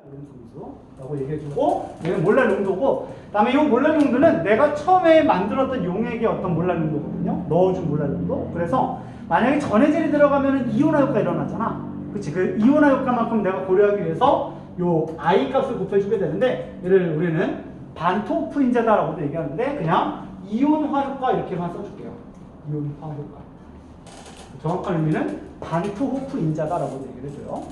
오름성수라고 얘기해주고, 얘는 몰랄 농도고, 그 다음에 이 몰랄 농도는 내가 처음에 만들었던 용액의 어떤 몰랄 농도거든요. 넣어준 몰랄 농도. 그래서 만약에 전해질이 들어가면 이온화 효과가 일어나잖아. 그치? 그 이온화 효과만큼 내가 고려하기 위해서 요 I 값을 곱해주게 되는데, 얘를 우리는 반토프 인자다라고도 얘기하는데, 그냥 이온화 효과 이렇게만 써줄게요. 이온화 효과. 정확한 의미는 반토호프 인자다라고 얘기를 해줘요.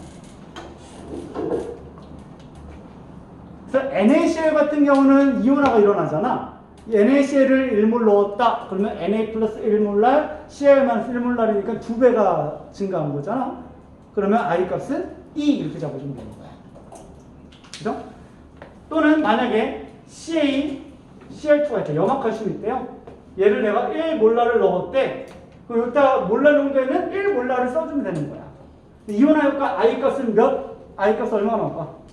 그래서 NaCl 같은 경우는 이온화가 일어나잖아. 이 NaCl을 1몰 넣었다. 그러면 Na 플러스 1몰랄, Cl-1 몰랄이니까 2배가 증가한 거잖아. 그러면 I 값은 2 이렇게 잡아주면 되는 거야. 그죠? 또는 만약에 Cl2가 있다. 염화칼슘이 있대요. 얘를 내가 1몰랄을 넣었대. 그럼 여기다 몰랄 농도에는 1몰랄을 써주면 되는 거야. 이온화 효과 I 값은 몇? I 값 얼마 나올까?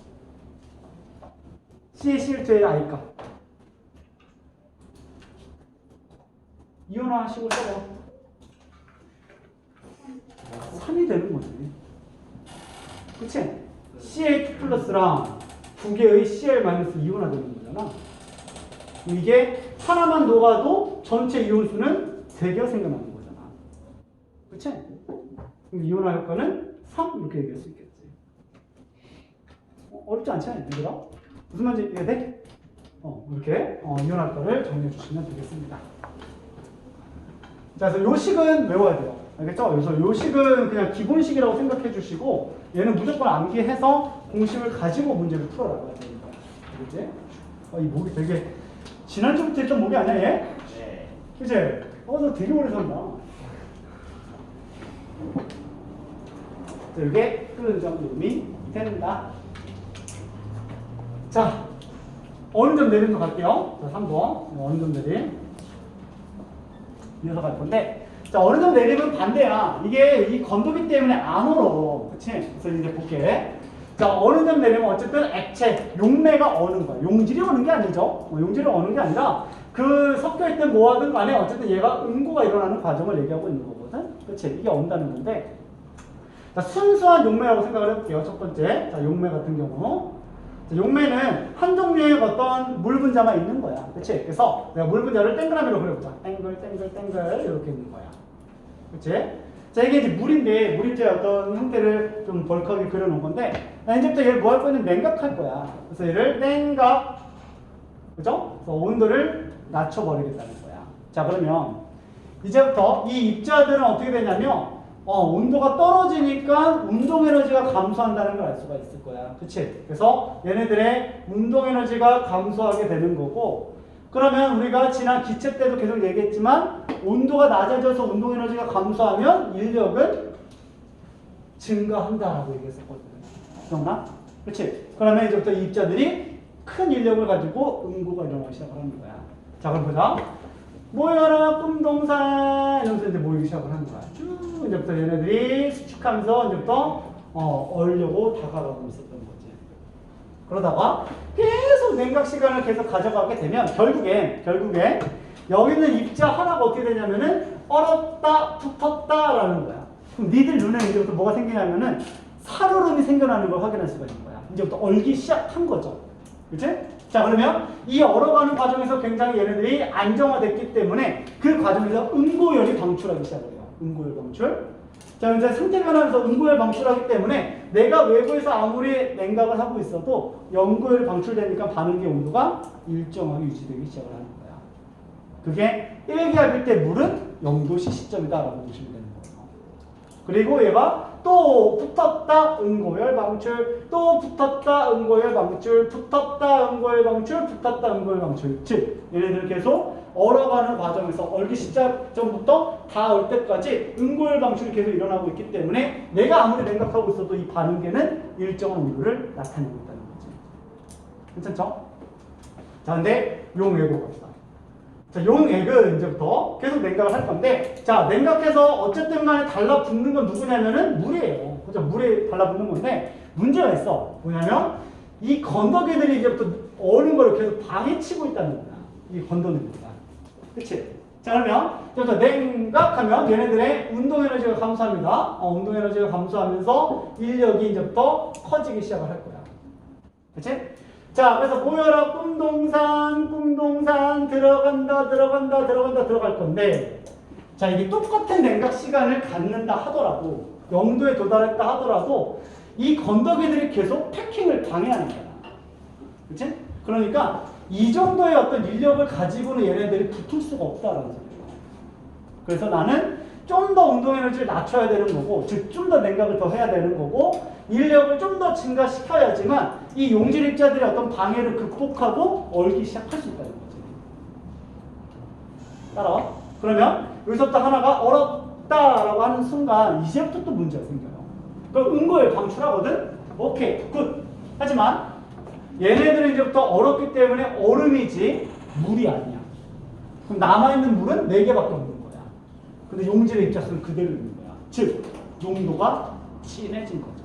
CaCl2의 I 값. 이온화 식으로 써봐. 3이 되는 거지. 그치? CA2 플러스랑 두 개의 Cl 마이너스 이온화 되는 거잖아. 이게 하나만 녹아도 전체 이온수는 3개가 생겨나는 거잖아. 그치? 그럼 이온화 효과는 3 이렇게 얘기할 수 있겠지. 어렵지 않지 않냐, 얘들아? 무슨 말인지 이해가 돼? 이렇게 이온화 효과를 정리해 주시면 되겠습니다. 자, 그래서 요식은 외워야 돼요. 알겠죠? 그래서 요식은 그냥 기본식이라고 생각해 주시고, 얘는 무조건 암기해서 공식을 가지고 문제를 풀어나가야 되는 거야. 그치? 이 목이 되게, 지난주부터 했던 목이 아니야, 얘? 네. 그치? 너 되게 오래 산다. 자, 이게 끓는 정도음이 된다. 자, 어느 점 내리면 갈게요. 자, 3번. 어느 점 내림. 이어서 갈 건데, 자, 어느 점 내리면 반대야. 이게 이 건더기 때문에 안 얼어. 그치? 그래서 이제 볼게. 자, 어느 점 내리면 어쨌든 액체, 용매가 어는 거야. 용질이 어는 게 아니죠. 용질이 어는 게 아니라 그 섞여있든 뭐하든 간에 어쨌든 얘가 응고가 일어나는 과정을 얘기하고 있는 거거든. 그치? 이게 언다는 건데. 자, 순수한 용매라고 생각을 해볼게요. 첫 번째. 자, 용매 같은 경우. 자, 용매는 한 종류의 어떤 물 분자만 있는 거야. 그치? 그래서 내가 물 분자를 땡그라미로 그려보자. 땡글, 땡글, 땡글. 이렇게 있는 거야. 그치? 자, 이게 이제 물인데, 물인데 어떤 형태를 좀 벌크하게 그려놓은 건데, 이제부터 얘를 뭐 할 거는 냉각할 거야. 그래서 얘를 냉각. 그죠? 그래서 온도를 낮춰버리겠다는 거야. 자, 그러면 이제부터 이 입자들은 어떻게 되냐면, 온도가 떨어지니까 운동 에너지가 감소한다는 걸 알 수가 있을 거야. 그치? 그래서 얘네들의 운동 에너지가 감소하게 되는 거고, 그러면 우리가 지난 기체 때도 계속 얘기했지만, 온도가 낮아져서 운동 에너지가 감소하면 인력은 증가한다라고 얘기했었거든. 기억나? 그치? 그러면 이제부터 이 입자들이 큰 인력을 가지고 응고가 일어나기 시작을 하는 거야. 자, 그럼 보자. 모여라 꿈동산 이러면서 이제 모이기 시작을 하는 거야. 쭉 이제부터 얘네들이 수축하면서 이제부터 얼려고 다가가고 있었던 거지. 그러다가 계속 냉각 시간을 계속 가져가게 되면 결국엔 여기 있는 입자 하나가 어떻게 되냐면은 얼었다 붙었다라는 거야. 그럼 니들 눈에 이제부터 뭐가 생기냐면은 살얼음이 생겨나는 걸 확인할 수가 있는 거야. 이제부터 얼기 시작한 거죠. 그치? 자, 그러면 이 얼어가는 과정에서 굉장히 얘네들이 안정화됐기 때문에 그 과정에서 응고열이 방출하기 시작을 해요. 응고열 방출. 자, 이제 상태 변화에서 응고열 방출하기 때문에 내가 외부에서 아무리 냉각을 하고 있어도 응고열이 방출되니까 반응기 온도가 일정하게 유지되기 시작을 하는 거야. 그게 1기압일 때 물은 0도씨 시점이다라고 보시면 되는 거예요. 그리고 얘가 또 붙었다 응고열 방출, 또 붙었다 응고열 방출, 붙었다 응고열 방출, 붙었다 응고열 방출. 즉 얘네들 계속 얼어가는 과정에서 얼기 시작전부터 다 얼 때까지 응고열 방출이 계속 일어나고 있기 때문에 내가 아무리 냉각하고 있어도 이 반응계는 일정한 온도를 나타내고 있다는 거지. 괜찮죠? 자, 근데 용액으로 갑시다. 자, 용액은 이제부터 계속 냉각을 할 건데, 자, 냉각해서 어쨌든 간에 달라붙는 건 누구냐면은 물이에요. 그죠? 물에 달라붙는 건데, 문제가 있어. 뭐냐면, 이 건더기들이 이제부터 어는 걸 계속 방해치고 있다는 거야. 이 건더기들이. 그치? 자, 그러면, 이제부터 냉각하면 얘네들의 운동 에너지가 감소합니다. 운동 에너지가 감소하면서 인력이 이제부터 커지기 시작을 할 거야. 그치? 자, 그래서 모여라 꿈동산 들어갈 건데, 자, 이게 똑같은 냉각 시간을 갖는다 하더라도, 영도에 도달했다 하더라도 이 건더기들이 계속 패킹을 방해하는 거야. 그치? 그러니까 이 정도의 어떤 인력을 가지고는 얘네들이 붙을 수가 없다라는 소리예요. 그래서 나는 좀 더 운동 에너지를 낮춰야 되는 거고, 즉 좀 더 냉각을 더 해야 되는 거고, 인력을 좀 더 증가시켜야지만 이 용질 입자들의 어떤 방해를 극복하고 얼기 시작할 수 있다는 거지. 따라와? 그러면 여기서부터 하나가 얼었다라고 하는 순간 이제부터 또 문제가 생겨요. 그럼 응고에 방출하거든? 오케이, 굿. 하지만 얘네들은 이제부터 얼었기 때문에 얼음이지 물이 아니야. 그럼 남아있는 물은 4개밖에 없는 거야. 근데 용질의 입자수는 그대로 있는 거야. 즉, 용도가 진해진 거죠.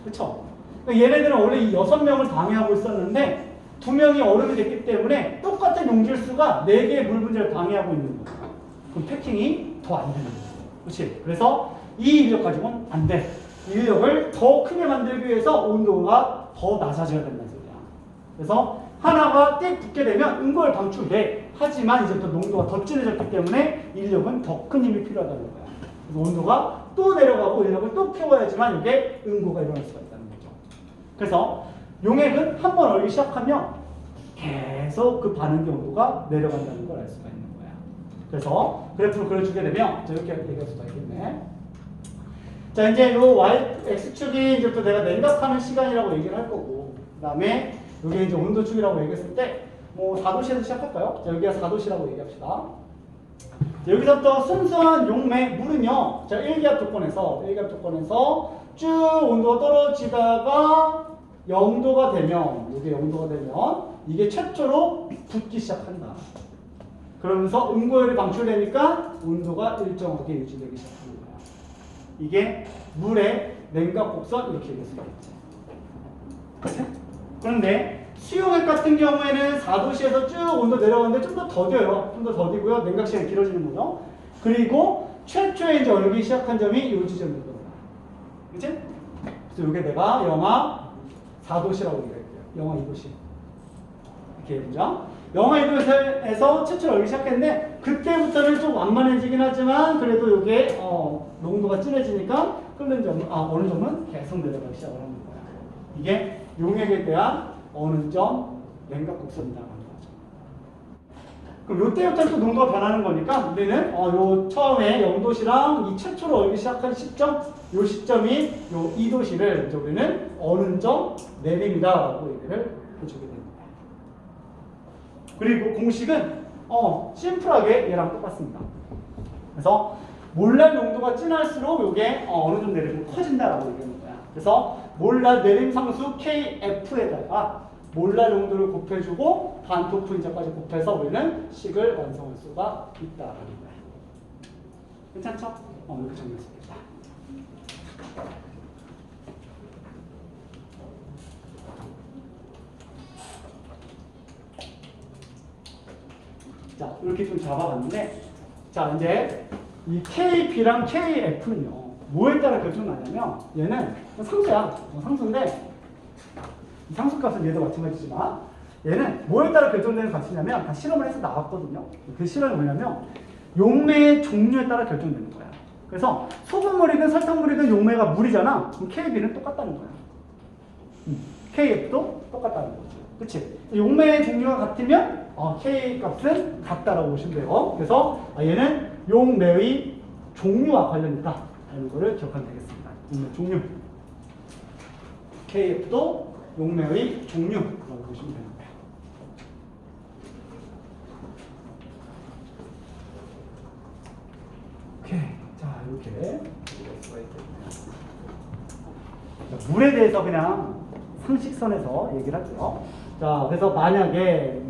그쵸? 그러니까 얘네들은 원래 이 6명을 방해하고 있었는데 2명이 얼음이 됐기 때문에 똑같은 용질수가 4개의 물 분자를 방해하고 있는 거야. 그럼 패킹이 더 안 되는 거야. 그렇지? 그래서 이 인력 가지고는 안 돼. 인력을 더 크게 만들기 위해서 온도가 더 낮아져야 된다는 소리야. 그래서 하나가 띡 붙게 되면 응고를 방출돼. 하지만 이제부터 농도가 더 진해졌기 때문에 인력은 더 큰 힘이 필요하다는 거야. 그래서 온도가 또 내려가고 인력을 또 키워야지만 이게 응고가 일어날 수가 있다는 거죠. 그래서 용액은 한 번 얼기 시작하면 계속 그 반응기 온도가 내려간다는 걸 알 수가 있는 거야. 그래서 그래프를 그려주게 되면 이렇게 얘기할 수가 있겠네. 자, 이제 요 X축이 이제부터 내가 냉각하는 시간이라고 얘기를 할 거고, 그 다음에 이게 이제 온도축이라고 얘기했을 때, 뭐 4도씨에서 시작할까요? 자, 여기가 4도씨라고 얘기합시다. 자, 여기서부터 순수한 용매, 물은요, 자, 1기압 조건에서 쭉 온도가 떨어지다가 0도가 되면, 이게 0도가 되면, 이게 최초로 붙기 시작한다. 그러면서 응고열이 방출되니까 온도가 일정하게 유지되기 시작합니다. 이게 물의 냉각 곡선 이렇게 얘기할 수가 있지. 그런데 수용액 같은 경우에는 4도씨에서 쭉 온도 내려가는데 좀 더 더뎌요. 좀 더 더디고요. 냉각 시간이 길어지는 거죠. 그리고 최초에 이제 얼기 시작한 점이 이 지점이거든요. 그치? 그래서 이게 내가 영하 4도씨라고 얘기할게요. 영하 2도씨. 이렇게 얘기죠. 영하 2도에서 최초로 얼기 시작했는데 그때부터는 좀 완만해지긴 하지만 그래도 이게 농도가 진해지니까 끓는 점은 어느 점은 계속 내려가기 시작을 하는 거야. 이게 용액에 대한 어느 점 냉각 곡선이라는 거죠. 그럼 이때부터 또 농도가 변하는 거니까 우리는 요 처음에 0도씨랑 이 최초로 얼기 시작한 시점, 요 시점이 요 2도씨를 이제 우리는 어느 점 내립니다라고 얘기를 해주게 됩니다. 그리고 공식은 심플하게 얘랑 똑같습니다. 그래서 몰랄 농도가 진할수록 이게 어느 정도 내리면 커진다라고 얘기하는 거야. 그래서 몰랄 내림 상수 KF에다가 몰랄 농도를 곱해주고 반토프 인자까지 곱해서 우리는 식을 완성할 수가 있다라는 거야. 괜찮죠? 이렇게 정리할 수 있겠다. 자, 이렇게 좀 잡아봤는데, 자, 이제 이 KB랑 KF는요, 뭐에 따라 결정나냐면, 얘는 상수야. 상수인데, 이 상수값은 얘도 마찬가지지만, 얘는 뭐에 따라 결정되는 값이냐면, 다 실험을 해서 나왔거든요. 그 실험이 뭐냐면, 용매의 종류에 따라 결정되는 거야. 그래서 소금물이든 설탕물이든 용매가 물이잖아. 그럼 KB는 똑같다는 거야. KF도 똑같다는 거지. 그치? 용매의 종류가 같으면, K 값은 같다라고 보시면 돼요. 그래서 얘는 용매의 종류와 관련이 있다. 라는 거를 기억하면 되겠습니다. 용매 종류. KF도 용매의 종류라고 보시면 됩니다. 오케이. 자, 이렇게 물에 대해서 그냥 상식선에서 얘기를 할게요. 자, 그래서 만약에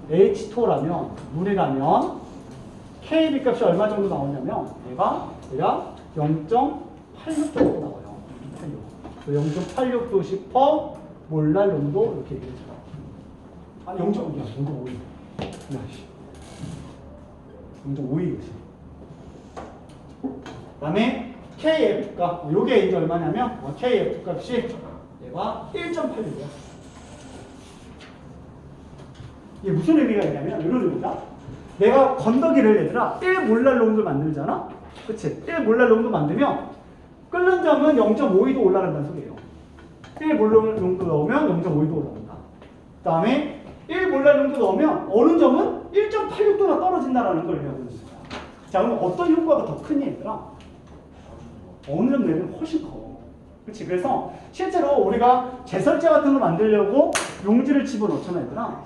H2라면, 물이라면, KB 값이 얼마 정도 나오냐면, 얘가 0.86 정도 나와요. 0.86도씨 퍼 몰랄 농도 이렇게 얘기해줘요. 0.5. 0.52. 그 다음에 KF 값, 요게 이제 얼마냐면, KF 값이 얘가 농도가 1.86이야. 이게 무슨 의미가 있냐면 이런 의미다. 내가 건더기를 얘들아 1몰랄 농도를 만들잖아. 그치? 1몰랄 농도 만들면 끓는 점은 0.52도 올라간다는 소리예요. 1몰랄 농도 넣으면 0.52도 올라간다. 그 다음에 1몰랄 농도 넣으면 어느 점은 1.86도나 떨어진다는 걸 얘기하고 있는 거야. 자, 그럼 어떤 효과가 더 크니 얘들아? 어느 점 내면 훨씬 커. 그치? 그래서 실제로 우리가 제설제 같은 거 만들려고 용지를 집어넣잖아 얘들아.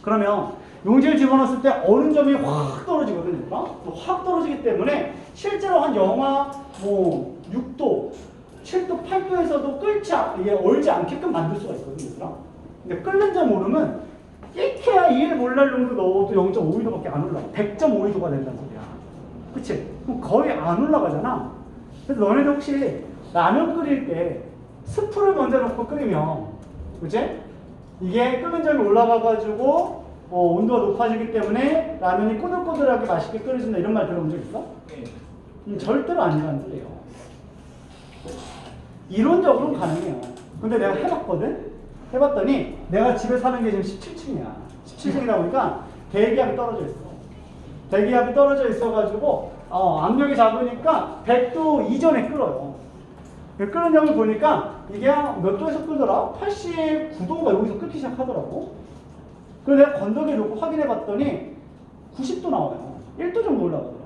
그러면 용지를 집어넣었을 때 어느 점이 확 떨어지거든 얘들아. 확 떨어지기 때문에 실제로 한 영하 뭐 6도, 7도, 8도에서도 이게 얼지 않게끔 만들 수가 있거든 얘들아. 근데 끓는 점 오름은 끼케야 1몰랄 정도 넣어도 0.52도밖에 안 올라가. 100.52도가 된다는 소리야. 그치? 그럼 거의 안 올라가잖아. 그래서 너네들 혹시 라면 끓일 때 스프를 먼저 넣고 끓이면, 그치? 이게 끓는 점이 올라가가지고 온도가 높아지기 때문에 라면이 꼬들꼬들하게 맛있게 끓여진다 이런 말 들어본 적 있어? 네. 절대로 아니라는 소리예요. 이론적으로는 가능해요. 근데 내가 해봤거든? 해봤더니 내가 집에 사는 게 지금 17층이야. 17층이다 보니까 대기압이 떨어져 있어. 대기압이 떨어져 있어가지고 압력이 작으니까 100도 이전에 끓어요. 끓는 점을 보니까 이게 몇 도에서 끓더라? 89도가 여기서 끓기 시작하더라고. 그래서 내가 건더기에 놓고 확인해 봤더니 90도 나와요. 1도 정도 올라가더라고.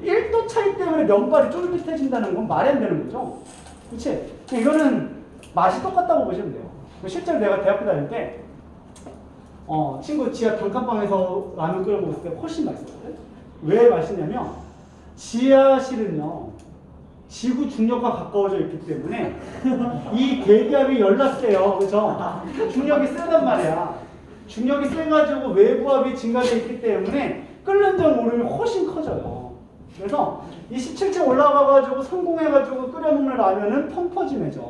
1도 차이 때문에 면발이 쫄깃해진다는 건 말이 안 되는 거죠. 그치? 이거는 맛이 똑같다고 보시면 돼요. 실제로 내가 대학교 다닐 때 친구 지하 단칸방에서 라면 끓여 먹었을 때 훨씬 맛있었거든. 왜 맛있냐면 지하실은요 지구 중력과 가까워져 있기 때문에 이 대기압이 열나 세요. 그죠? 중력이 세단 말이야. 중력이 세가지고 외부압이 증가되어 있기 때문에 끓는 점 오름이 훨씬 커져요. 그래서 이 17층 올라가가지고 성공해가지고 끓여 먹는 라면은 펑퍼짐해져.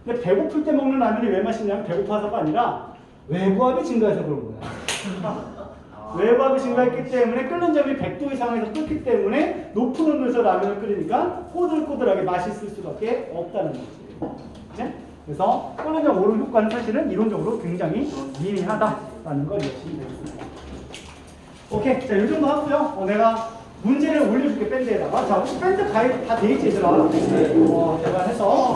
근데 배고플 때 먹는 라면이 왜 맛있냐면 배고파서가 아니라 외부압이 증가해서 그런 거야. 외부압이 증가했기 때문에 끓는 점이 100도 이상에서 끓기 때문에 높은 온도에서 라면을 끓이니까 꼬들꼬들하게 맛있을 수밖에 없다는 거지. 그치? 그래서 끓는 점 오름 효과는 사실은 이론적으로 굉장히 미미하다라는 걸 이해하시면 되겠습니다. 오케이, 자, 이 정도 하고요. 내가 문제를 올려줄게, 밴드에다가. 자, 혹시 밴드 가이드 다 돼 있지, 얘들아? 제가 해서.